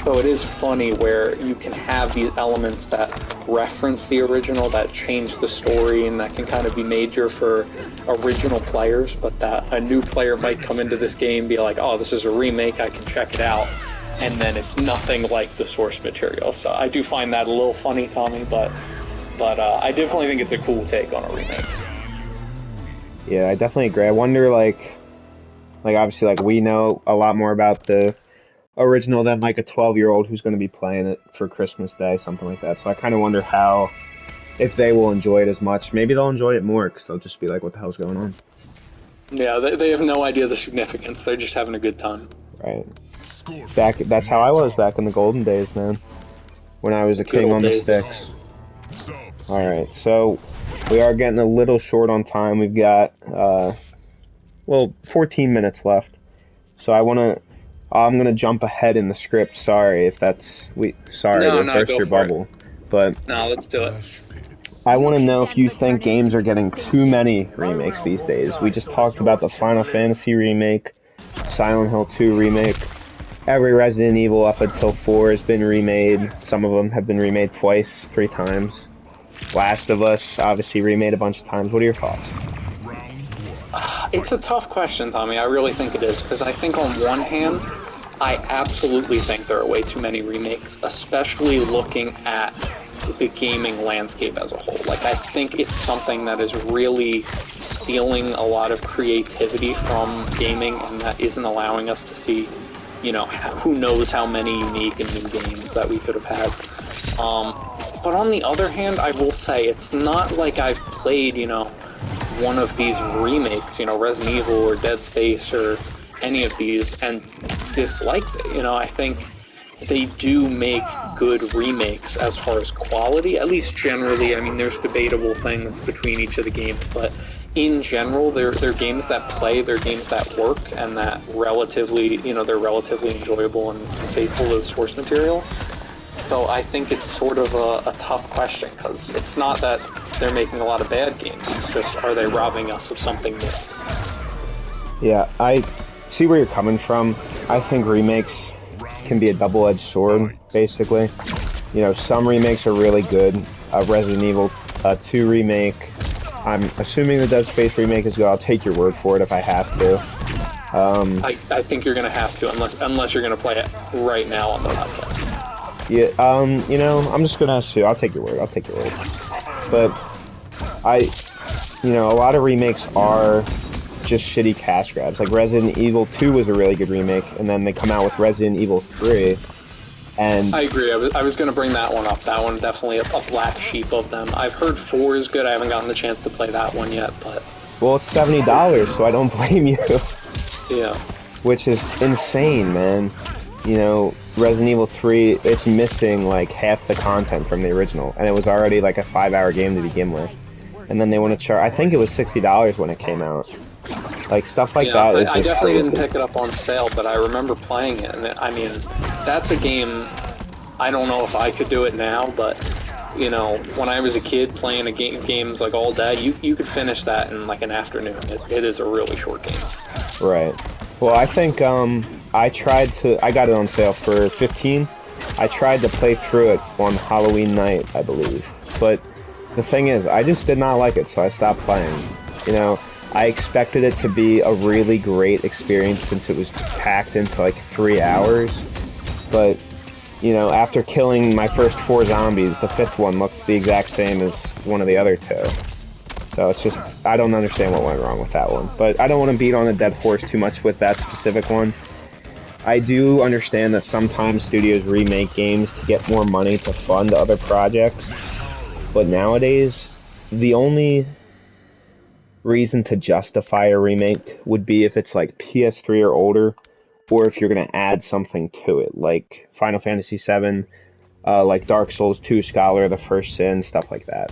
So it is funny where you can have these elements that reference the original, that change the story, and that can kind of be major for original players, but that a new player might come into this game and be like, oh, this is a remake, I can check it out, and then it's nothing like the source material. So I do find that a little funny, Tommy, but I definitely think it's a cool take on a remake. Yeah, I definitely agree. I wonder, like obviously, like, we know a lot more about the original than, like, a 12-year-old who's going to be playing it for Christmas Day, something like that. So I kind of wonder if they will enjoy it as much. Maybe they'll enjoy it more, because they'll just be like, what the hell's going on? Yeah, they have no idea the significance. They're just having a good time. Right. That's how I was back in the golden days, man. When I was a king on the sticks. Alright, so we are getting a little short on time. We've got, 14 minutes left. So I'm going to jump ahead in the script. Sorry if that's... Sorry to burst your bubble. But no, let's do it. I want to know if you think games are getting too many remakes these days. We just talked about the Final Fantasy remake, Silent Hill 2 remake. Every Resident Evil up until 4 has been remade. Some of them have been remade twice, 3 times. Last of Us, obviously remade a bunch of times. What are your thoughts? It's a tough question, Tommy. I really think it is, because I think on one hand, I absolutely think there are way too many remakes, especially looking at the gaming landscape as a whole. Like, I think it's something that is really stealing a lot of creativity from gaming, and that isn't allowing us to see, you know, who knows how many unique and new games that we could have had. But on the other hand, I will say, it's not like I've played, you know, one of these remakes, you know, Resident Evil or Dead Space or any of these, and disliked it. You know, I think they do make good remakes as far as quality, at least generally. I mean, there's debatable things between each of the games, but in general, they're games that play, they're games that work, and that relatively, you know, they're relatively enjoyable and faithful to the source material. So I think it's sort of a tough question, because it's not that they're making a lot of bad games, it's just, are they robbing us of something new? Yeah, I see where you're coming from. I think remakes can be a double-edged sword, basically. You know, some remakes are really good. Resident Evil 2 remake, I'm assuming the Dead Space remake is good. I'll take your word for it if I have to. I think you're going to have to, unless you're going to play it right now on the podcast. Yeah, you know, I'm just gonna assume. I'll take your word. But you know, a lot of remakes are just shitty cash grabs. Like Resident Evil 2 was a really good remake, and then they come out with Resident Evil 3, and... I agree. I was gonna bring that one up. That one definitely a black sheep of them. I've heard 4 is good. I haven't gotten the chance to play that one yet, but... Well, it's $70, so I don't blame you. Yeah. Which is insane, man. You know, Resident Evil 3, it's missing like half the content from the original, and it was already like a 5-hour game to begin with. And then they want to charge, I think it was $60 when it came out. Like, stuff like that is I definitely didn't pick it up on sale, but I remember playing it, and I mean, that's a game, I don't know if I could do it now, but, you know, when I was a kid playing games like all day, you could finish that in like an afternoon. It is a really short game. Right. Well, I think, I got it on sale for $15. I tried to play through it on Halloween night, I believe. But the thing is, I just did not like it, so I stopped playing. You know, I expected it to be a really great experience since it was packed into like 3 hours. But, you know, after killing my first 4 zombies, the 5th one looked the exact same as one of the other 2. So it's just, I don't understand what went wrong with that one. But I don't want to beat on a dead horse too much with that specific one. I do understand that sometimes studios remake games to get more money to fund other projects, but nowadays, the only reason to justify a remake would be if it's like PS3 or older, or if you're going to add something to it, like Final Fantasy VII, like Dark Souls 2 Scholar, The First Sin, stuff like that.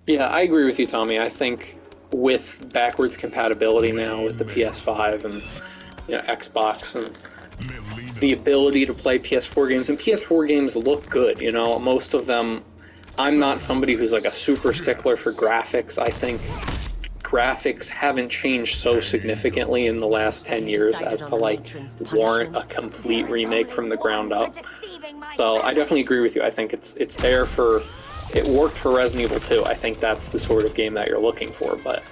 Yeah, I agree with you, Tommy. I think with backwards compatibility now with the PS5 and, you know, Xbox and the ability to play PS4 games, and PS4 games look good, you know, most of them. I'm not somebody who's like a super stickler for graphics. I think graphics haven't changed so significantly in the last 10 years as to like warrant a complete remake from the ground up. So I definitely agree with you. I think it's there for, it worked for Resident Evil 2. I think that's the sort of game that you're looking for, but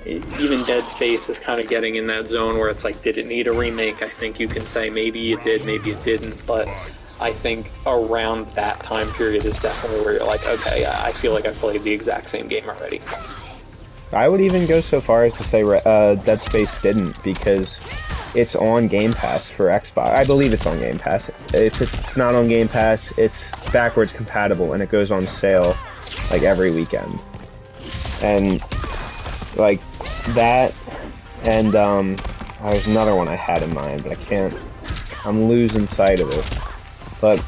even Dead Space is kind of getting in that zone where it's like, did it need a remake? I think you can say maybe it did, maybe it didn't, but I think around that time period is definitely where you're like, okay, I feel like I played the exact same game already. I would even go so far as to say Dead Space didn't, because it's on Game Pass for Xbox. I believe it's on Game Pass. If it's not on Game Pass, it's backwards compatible, and it goes on sale like every weekend. And like that, and there's another one I had in mind, but I'm losing sight of it. But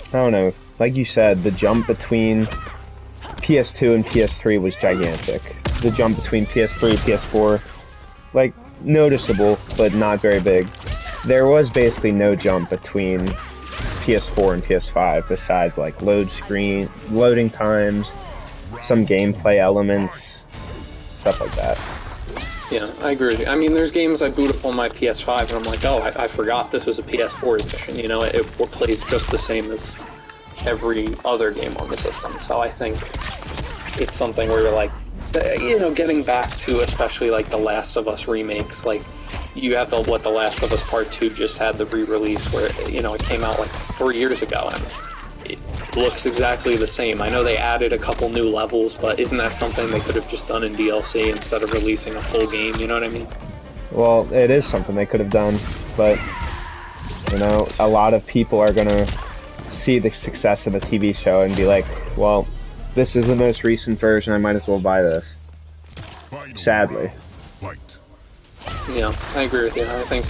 I don't know, like you said, the jump between PS2 and PS3 was gigantic. The jump between PS3 and PS4, like, noticeable, but not very big. There was basically no jump between PS4 and PS5, besides, like, loading times, some gameplay elements, stuff like that. Yeah, I agree with you. I mean, there's games I boot up on my PS5 and I'm like, oh, I forgot this was a PS4 edition. You know, it plays just the same as every other game on the system. So I think it's something where you're like, you know, getting back to especially like the Last of Us remakes, like you have the Last of Us Part 2 just had the re-release where, you know, it came out like 3 years ago and it looks exactly the same. I know they added a couple new levels, but isn't that something they could have just done in DLC instead of releasing a full game, you know what I mean? Well, it is something they could have done, but, you know, a lot of people are gonna see the success of the TV show and be like, well, this is the most recent version, I might as well buy this. Sadly. Yeah, I agree with you. I think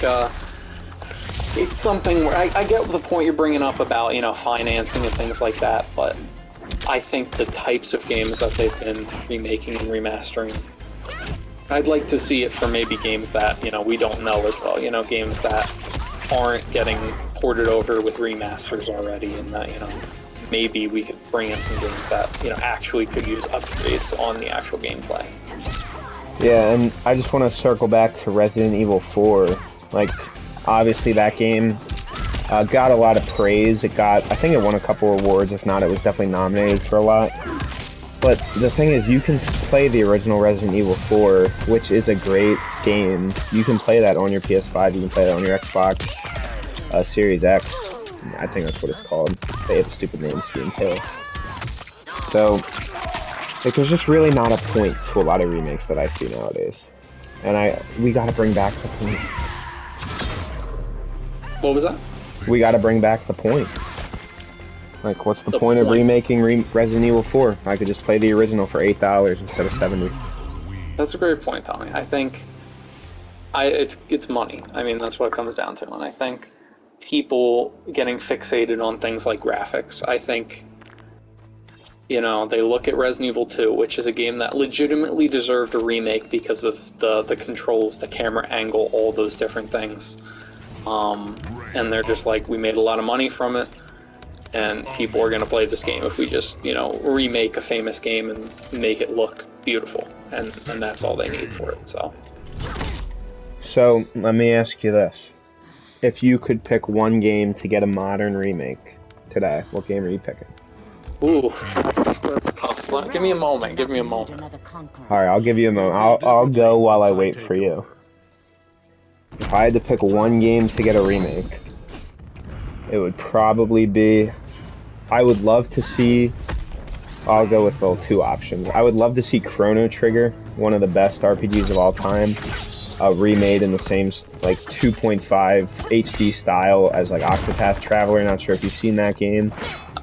it's something where I get the point you're bringing up about, you know, financing and things like that, but I think the types of games that they've been remaking and remastering, I'd like to see it for maybe games that, you know, we don't know as well, you know, games that aren't getting ported over with remasters already, and that, you know, maybe we could bring in some games that, you know, actually could use upgrades on the actual gameplay. Yeah, and I just want to circle back to Resident Evil 4. Like, obviously that game got a lot of praise. I think it won a couple awards. If not, it was definitely nominated for a lot. But the thing is, you can play the original Resident Evil 4, which is a great game. You can play that on your PS5, you can play that on your Xbox Series X. I think that's what it's called. They have a stupid name scheme too. So, like, there's just really not a point to a lot of remakes that I see nowadays. And we gotta bring back the point. What was that? We gotta bring back the point. Like, what's the point of remaking Resident Evil 4? I could just play the original for $8 instead of $70. That's a great point, Tommy. I think it's money. I mean, that's what it comes down to. And I think people getting fixated on things like graphics, I think, you know, they look at Resident Evil 2, which is a game that legitimately deserved a remake because of the controls, the camera angle, all those different things. And they're just like, we made a lot of money from it, and people are going to play this game if we just, you know, remake a famous game and make it look beautiful. And that's all they need for it, so. So, let me ask you this. If you could pick one game to get a modern remake today, what game are you picking? Ooh, that's tough. Give me a moment. Alright, I'll give you a moment. I'll go while I wait for you. If I had to pick one game to get a remake, it would probably be... I would love to see... I'll go with the two options. I would love to see Chrono Trigger, one of the best RPGs of all time, remade in the same, like, 2.5 HD style as, like, Octopath Traveler. Not sure if you've seen that game.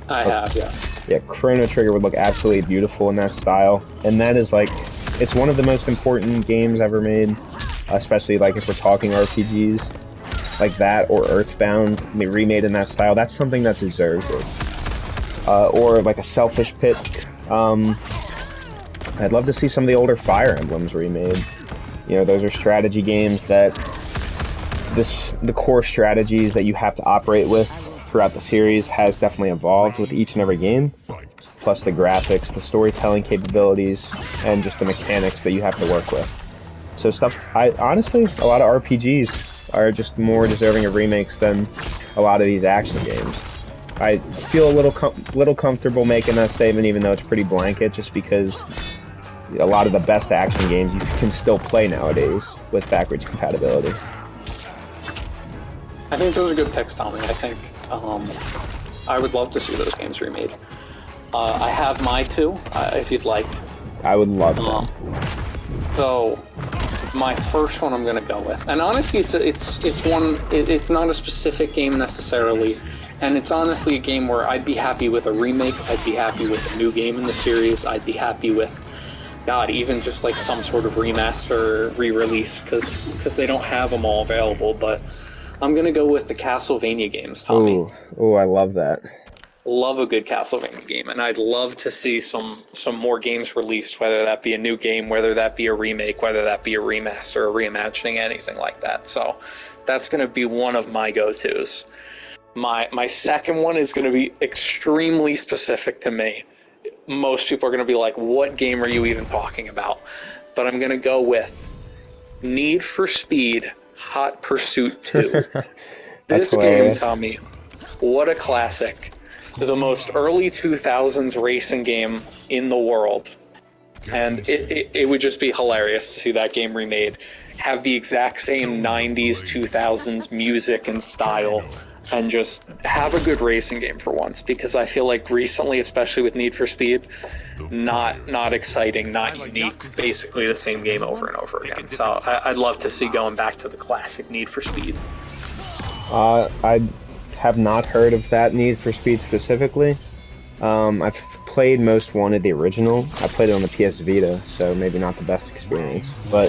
I have, yeah. Yeah, Chrono Trigger would look absolutely beautiful in that style. And that is, like, it's one of the most important games ever made, especially, like, if we're talking RPGs. Like that, or Earthbound, remade in that style. That's something that deserves it. Or, like, a Selfish Pit. I'd love to see some of the older Fire Emblems remade. You know, those are strategy games that the core strategies that you have to operate with throughout the series has definitely evolved with each and every game. Plus the graphics, the storytelling capabilities, and just the mechanics that you have to work with. So honestly, a lot of RPGs are just more deserving of remakes than a lot of these action games. I feel a little comfortable making that statement, even though it's pretty blanket, just because a lot of the best action games you can still play nowadays with backwards compatibility. I think those are good picks, Tommy. I think I would love to see those games remade. I have my two, if you'd like. I would love that. So, my first one I'm gonna go with, and honestly, it's not a specific game necessarily, and it's honestly a game where I'd be happy with a remake. I'd be happy with a new game in the series. I'd be happy with, God, even just like some sort of remaster, re-release, because they don't have them all available. But I'm gonna go with the Castlevania games, Tommy. Ooh, I love that. Love a good Castlevania game, and I'd love to see some more games released, whether that be a new game, whether that be a remake, whether that be a remaster, or reimagining, anything like that. So that's going to be one of my go-tos. My second one is going to be extremely specific to me. Most people are going to be like, what game are you even talking about? But I'm going to go with Need for Speed Hot Pursuit 2. This game, Tommy, what a classic. The most early 2000s racing game in the world. And it would just be hilarious to see that game remade. Have the exact same 90s, 2000s music and style, and just have a good racing game for once. Because I feel like recently, especially with Need for Speed, not exciting, not unique, basically the same game over and over again. So I'd love to see going back to the classic Need for Speed. I have not heard of that Need for Speed specifically. I've played most wanted the original. I played it on the PS Vita, so maybe not the best experience. But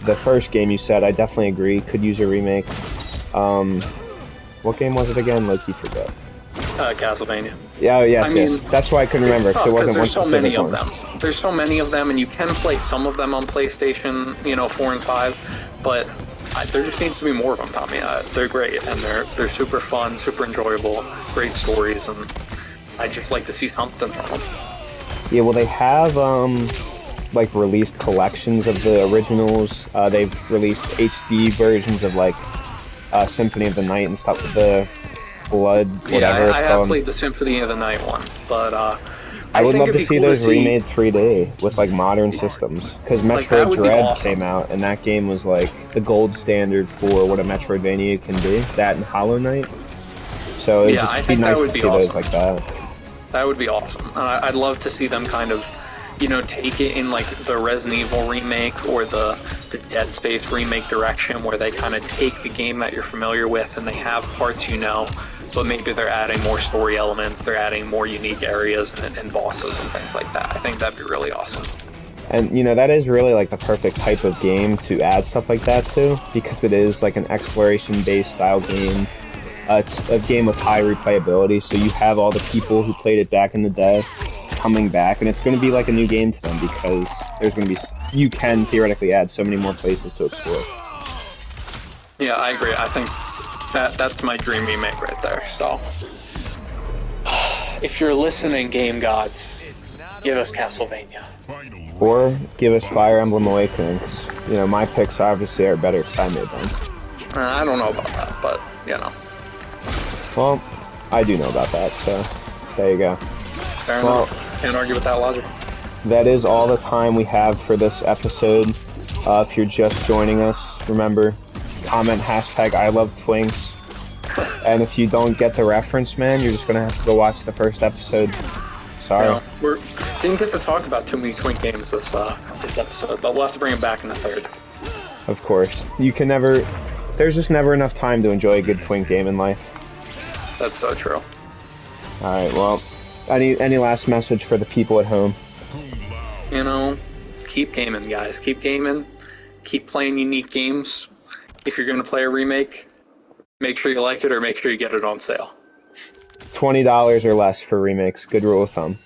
the first game you said, I definitely agree, could use a remake. What game was it again? Low-key forget. Castlevania. Yeah, yes, I mean, yes. That's why I couldn't remember, because it wasn't one specific many one. of them. There's so many of them, and you can play some of them on PlayStation, 4 and 5, but there just needs to be more of them, Tommy. They're great, and they're super fun, super enjoyable, great stories, and I'd just like to see something from them. Yeah, well, they have like released collections of the originals. They've released HD versions of like Symphony of the Night and stuff with the blood, whatever. Yeah, I have played the Symphony of the Night one, but I would love to see those remade 3D with like modern systems, because Metroid Dredge came out, and that game was like the gold standard for what a Metroidvania can be. That and Hollow Knight. So it'd just be nice to see those like that. That would be awesome. And I'd love to see them kind of, take it in like the Resident Evil remake or the Dead Space remake direction, where they kind of take the game that you're familiar with and they have parts but maybe they're adding more story elements, they're adding more unique areas and bosses and things like that. I think that'd be really awesome. And that is really like the perfect type of game to add stuff like that to, because it is like an exploration-based style game. It's a game with high replayability, so you have all the people who played it back in the day coming back, and it's going to be like a new game to them, because there's going to be, you can theoretically add so many more places to explore. Yeah, I agree. I think that's my dream remake right there. So, if you're listening, game gods, give us Castlevania. Or give us Fire Emblem Awakening, because, my picks obviously are better because I made them. I don't know about that, but, Well, I do know about that, so there you go. Fair enough. Can't argue with that logic. That is all the time we have for this episode. If you're just joining us, remember, comment hashtag I love Twinks. And if you don't get the reference, man, you're just going to have to go watch the first episode. Sorry. We didn't get to talk about too many Twink games this episode, but we'll have to bring it back in the third. Of course. There's just never enough time to enjoy a good Twink game in life. That's so true. Alright, well, any last message for the people at home? Keep gaming, guys. Keep gaming. Keep playing unique games. If you're going to play a remake, make sure you like it or make sure you get it on sale. $20 or less for remakes. Good rule of thumb.